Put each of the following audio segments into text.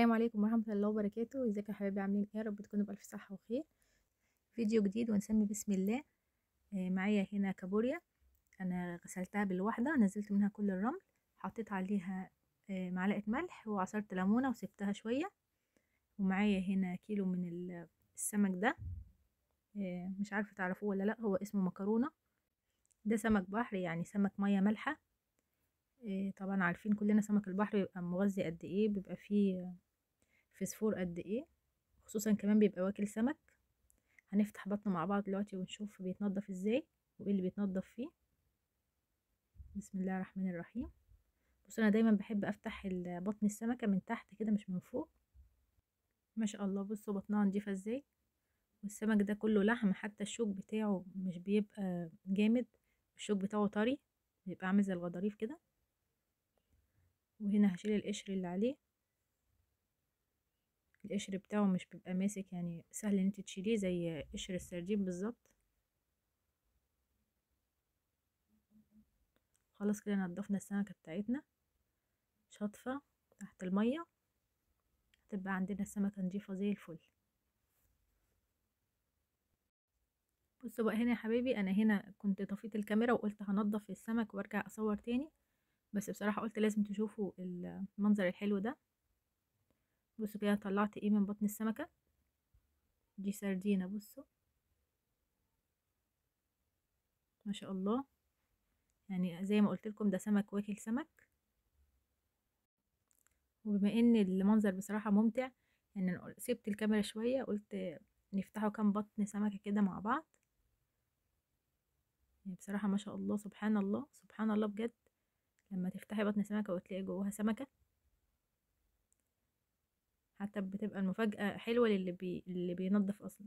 السلام عليكم ورحمة الله وبركاته. ازيكم يا حبايبي؟ عاملين ايه؟ يا رب تكونوا بألف صحة وخير. فيديو جديد ونسمي بسم الله. معايا هنا كابوريا، انا غسلتها بالواحدة، نزلت منها كل الرمل، حطيت عليها معلقة ملح وعصرت ليمونة وسبتها شوية. ومعايا هنا كيلو من السمك ده، مش عارفة تعرفوه ولا لا، هو اسمه مكرونة. ده سمك بحر، يعني سمك مية مالحة. طبعا عارفين كلنا سمك البحر بيبقى مغذي قد ايه، بيبقى فيه فسفور قد ايه، خصوصا كمان بيبقى واكل سمك. هنفتح بطنه مع بعض دلوقتي ونشوف بيتنضف ازاي وايه اللي بيتنضف فيه. بسم الله الرحمن الرحيم. بص، انا دايما بحب افتح بطن السمكة من تحت كده مش من فوق. ما شاء الله، بصوا بطنها نضيفة ازاي، والسمك ده كله لحم، حتى الشوك بتاعه مش بيبقى جامد، الشوك بتاعه طري، بيبقى عامل زي الغضاريف كده. وهنا هشيل القشر اللي عليه، القشر بتاعه مش بيبقى ماسك، يعني سهل ان انت تشيليه زي قشر السردين بالظبط. خلاص كده نضفنا السمكة بتاعتنا، شاطفة تحت المية، هتبقى عندنا السمكة نضيفة زي الفل. بصوا بقى هنا يا حبايبي، انا هنا كنت طفيت الكاميرا وقلت هنضف السمك وارجع اصور تاني، بس بصراحة قلت لازم تشوفوا المنظر الحلو ده. بصوا كده طلعت ايه من بطن السمكة دي، سردينة. بصوا ما شاء الله، يعني زي ما قلت لكم ده سمك واكل سمك. وبما ان المنظر بصراحة ممتع، يعني أنا سبت الكاميرا شوية، قلت نفتحوا كام بطن سمكة كده مع بعض. يعني بصراحة ما شاء الله، سبحان الله سبحان الله بجد، لما تفتحي بطن سمكة وتلاقي جواها سمكة، حتى بتبقى المفاجأة حلوة اللي بينظف أصلا.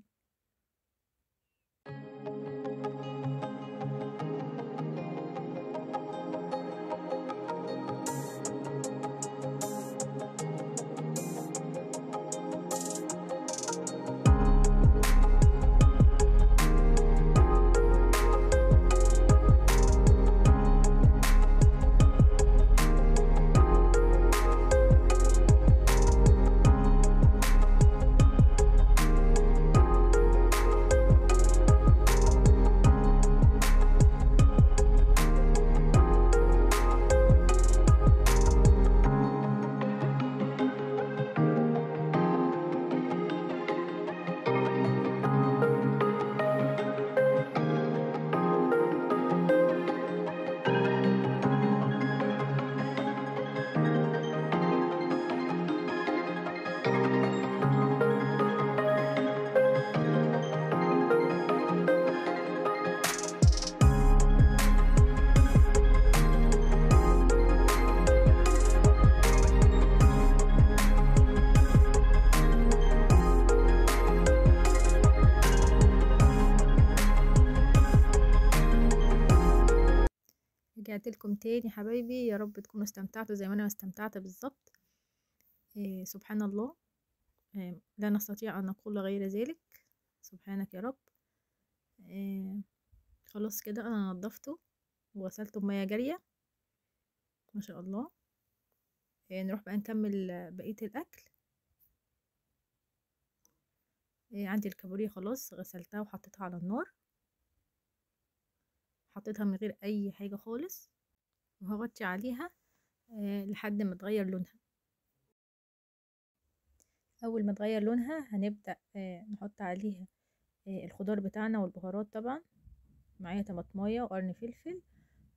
رجعت لكم تاني حبايبي، يا رب تكونوا استمتعتوا زي ما انا استمتعت بالظبط. سبحان الله، لا نستطيع ان نقول غير ذلك، سبحانك يا رب. خلاص كده انا نضفته وغسلته بمية جارية، ما شاء الله. نروح بقى نكمل بقية الاكل. عندي الكابوريا خلاص غسلتها وحطيتها على النار، حطيتها من غير اي حاجة خالص، وهغطي عليها لحد ما تغير لونها. اول ما تغير لونها هنبدأ نحط عليها الخضار بتاعنا والبهارات. طبعا معايا طماطمايه وقرن فلفل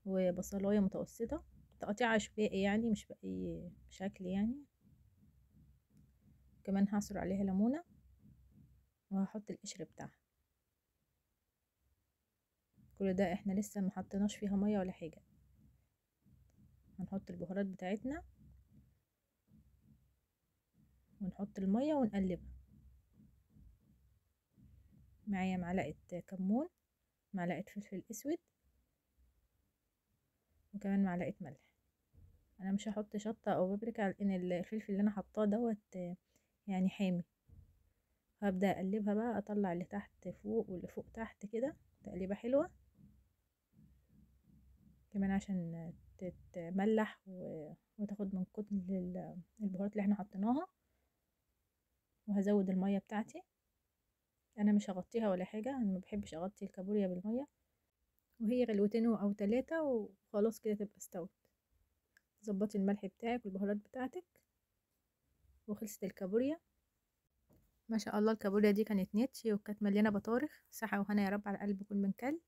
وبصلايه متوسطة، تقطيع عشوائي يعني مش بأي شكل يعني. كمان هعصر عليها ليمونة وهحط القشر بتاعها. كل ده احنا لسه ما حطيناش فيها مية ولا حاجة. هنحط البهارات بتاعتنا ونحط المية ونقلبها. معايا معلقة كمون، معلقة فلفل اسود، وكمان معلقة ملح. انا مش هحط شطة او بابريكا لان الفلفل اللي انا حطاه دوت يعني حامي. هبدأ اقلبها بقى، اطلع اللي تحت فوق واللي فوق تحت كده، تقليبة حلوة كمان عشان تتملح وتاخد من كتل البهارات اللي احنا حطيناها. وهزود المية بتاعتي. انا مش هغطيها ولا حاجة، انا ما بحبش اغطي الكابوريا بالمية، وهي غلوتين او 3 وخلاص كده تبقى استوت. ظبطي الملح بتاعك والبهارات بتاعتك، وخلصت الكابوريا. ما شاء الله الكابوريا دي كانت نتشي وكانت مليانة بطارخ. صحة وهنا يا رب على قلب كل من كل.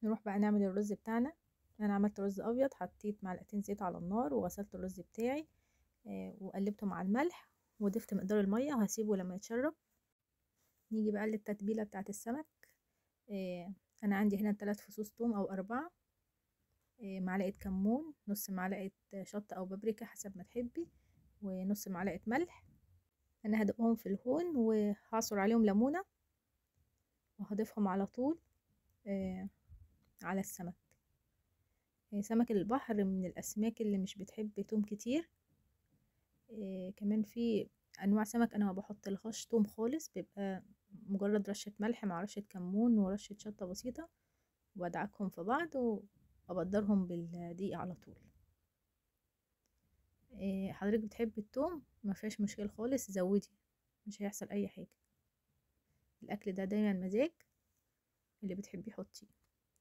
نروح بقى نعمل الرز بتاعنا. انا عملت رز ابيض، حطيت معلقتين زيت على النار وغسلت الرز بتاعي وقلبته مع الملح، وضفت مقدار المية وهسيبه لما يتشرب. نيجي بقى للتتبيلة بتاعت السمك. انا عندي هنا 3 فصوص توم او 4، معلقة كمون، نص معلقة شطة او بابريكا حسب ما تحبي، ونص معلقة ملح. انا هدقهم في الهون وهعصر عليهم ليمونة وهضيفهم على طول على السمك. سمك البحر من الاسماك اللي مش بتحب توم كتير. كمان في انواع سمك انا ما بحط لهاش توم خالص، بيبقى مجرد رشة ملح مع رشة كمون ورشة شطة بسيطة، وادعكهم في بعض وابدرهم بالدقيق على طول. حضرتك بتحب التوم ما فيهاش مشكلة خالص، زودي، مش هيحصل اي حاجة. الاكل ده دايما مزاج، اللي بتحبيه حطيه.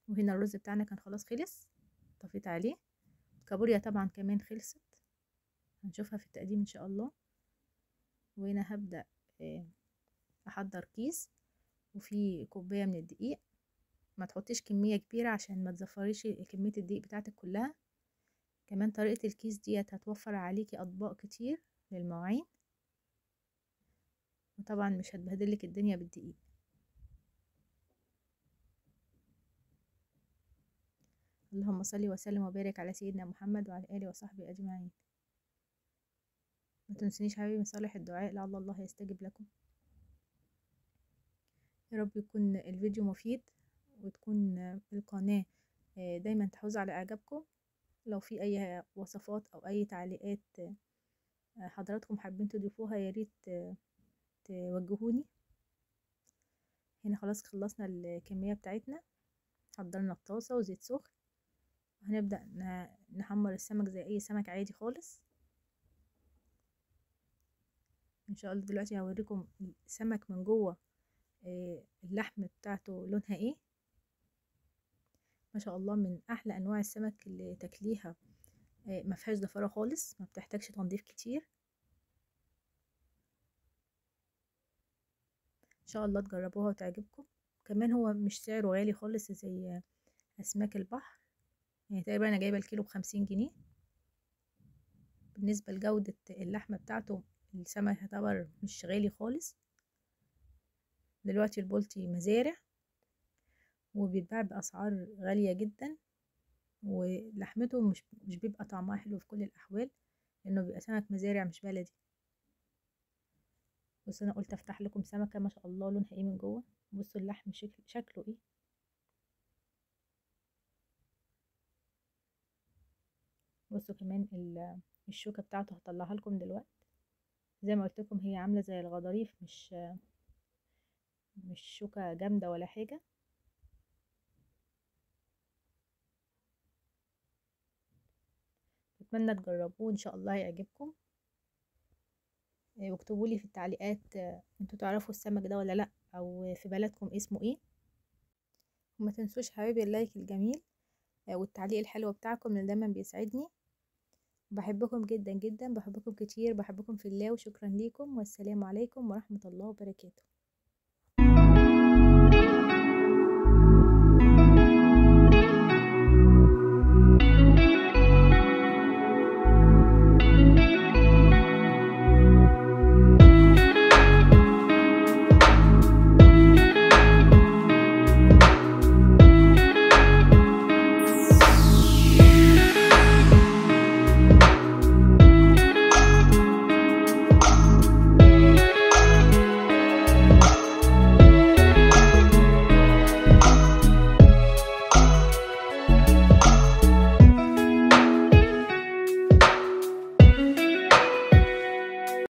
وهنا الرز بتاعنا كان خلاص خلص، طفيت عليه. الكابوريا طبعا كمان خلصت، هنشوفها في التقديم ان شاء الله. وهنا هبدأ احضر كيس وفي كوباية من الدقيق. ما تحطيش كمية كبيرة عشان ما تزفريش كمية الدقيق بتاعتك كلها. كمان طريقة الكيس ديت هتوفر عليكي اطباق كتير للمواعين، وطبعا مش هتبهدلك الدنيا بالدقيق. اللهم صل وسلم وبارك على سيدنا محمد وعلى آله وصحبه أجمعين. ما تنسونيش حبيبي من صالح الدعاء لعل الله يستجب لكم. يا رب يكون الفيديو مفيد، وتكون القناة دايما تحوز على إعجابكم. لو في أي وصفات أو أي تعليقات حضراتكم حابين تضيفوها يا ريت توجهوني. هنا خلاص خلصنا الكمية بتاعتنا، حضرنا الطاسة وزيت سخن، وهنبدأ نحمر السمك زي أي سمك عادي خالص. ان شاء الله دلوقتي هوريكم السمك من جوه اللحم بتاعته لونها ايه. ما شاء الله من احلى انواع السمك اللي تاكليها، ما فيهاش زفاره خالص، ما بتحتاجش تنظيف كتير. ان شاء الله تجربوها وتعجبكم. كمان هو مش سعره غالي خالص زي اسماك البحر، يعني تقريبا انا جايبه الكيلو ب50 جنيه. بالنسبه لجوده اللحمه بتاعته السمك يعتبر مش غالي خالص. دلوقتي البلطي مزارع وبيتباع بأسعار غالية جدا، ولحمته مش بيبقى طعمها حلو في كل الأحوال، لأنه بيبقى سمك مزارع مش بلدي. بس أنا قلت أفتح لكم سمكة ما شاء الله لونها ايه من جوه. بصوا اللحم شكله ايه. بصوا كمان الشوكة بتاعته هطلعها لكم دلوقتي. زي ما قلت لكم هي عاملة زي الغضاريف، مش شوكة جامدة ولا حاجة. اتمنى تجربوه ان شاء الله يعجبكم. واكتبوا لي في التعليقات انتوا تعرفوا السمك ده ولا لا، او في بلدكم اسمه ايه. وما تنسوش حبايبي اللايك الجميل والتعليق الحلو بتاعكم اللي دايما بيسعدني. بحبكم جدا جدا، بحبكم كتير، بحبكم في الله، وشكرا ليكم، والسلام عليكم ورحمة الله وبركاته.